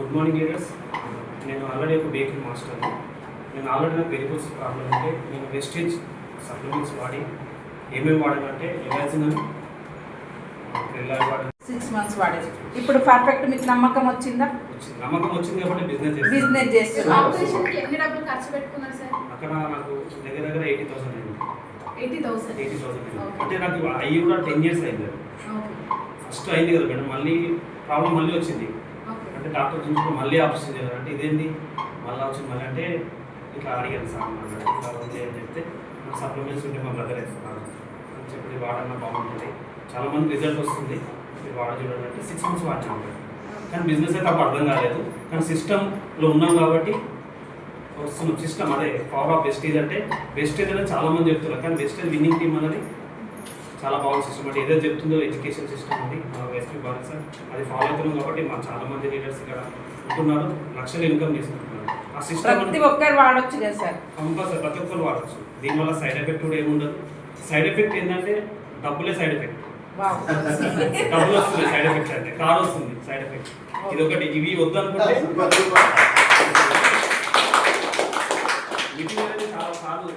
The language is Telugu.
Good morning leaders. నేను ఆల్రెడీ ఒక బేకరీ మాస్టర్ని. నేను ఆల్రెడీ నాకు వెరికోస్ ప్రాబ్లం ఉంటే నేను వెస్టేజ్ సప్లిమెంట్స్ వాడి ఏమేమి వాడానంటే ఎలాజిన్ వాడాను. 6 months వాడేది. ఇప్పుడు పర్ఫెక్ట్ మీకు నమ్మకం వచ్చిందా? నమ్మకం వచ్చింది కాబట్టి బిజినెస్ చేస్తున్నారు. ఆపరేషన్కి ఎన్ని డబ్బులు ఖర్చు పెట్టుకున్నారు సార్? అక్కడ నాకు దగ్గర 80,000 అయింది. 80,000 అంటే నాకు అయ్యి కూడా 10 years అయింది. ఫస్ట్ అయింది కదా మేడం, మళ్ళీ ప్రాబ్లం మళ్ళీ వచ్చింది. అంటే డాక్టర్ చూసుకుని మళ్ళీ ఆపరేషన్ చేయాలి అంటే ఇదేంటి మళ్ళీ వచ్చింది మళ్ళీ అంటే ఇట్లా అడిగాను సార్ ఇట్లా ఉంది అని చెప్తే నాకు సప్లిమెంట్స్ ఉంటే మా బ్రదర్ వేస్తున్నారు అని చెప్పి వాడన్నా బాగుంటుంది, చాలామంది రిజల్ట్ వస్తుంది, మీరు వాడ చూడండి అంటే 6 months వాడినాను. కానీ బిజినెస్ అయితే అప్పుడు అర్థం కాలేదు, కానీ సిస్టంలో ఉన్నాం కాబట్టి వస్తున్నాం. సిస్టమ్ అదే పవర్ ఆఫ్ వెస్టేజ్ అంటే వెస్టేజ్ అనేది చాలామంది చెప్తున్నారు, కానీ వెస్టేజ్ విన్నింగ్ టీమ్ అనేది చాలా బాగుంది సిస్టమ్. అంటే ఏదైతే చెప్తుందో ఎడ్యుకేషన్ సిస్టమ్ ఉంది ఎస్పీ బాగా సార్, అది ఫాలో అవుతున్నాం కాబట్టి మా చాలామంది లీడర్స్ ఇక్కడ ఉంటున్నారు, లక్షలు ఇన్కమ్ చేసుకుంటున్నారు. ఆ సిస్టమ్ ప్రతి ఒక్కరు వాడొచ్చు కదా సార్? కంపల్సరీ ప్రతి ఒక్కరు వాడచ్చు. దీనివల్ల సైడ్ ఎఫెక్ట్ కూడా ఏముండదు. సైడ్ ఎఫెక్ట్ ఏంటంటే డబ్బులే సైడ్ ఎఫెక్ట్. డబ్బులు వస్తుంది సైడ్ ఎఫెక్ట్, అంటే కార్ వస్తుంది సైడ్ ఎఫెక్ట్. ఇది ఒకటి, ఇవి వద్దు అనుకుంటే చాలా సార్లు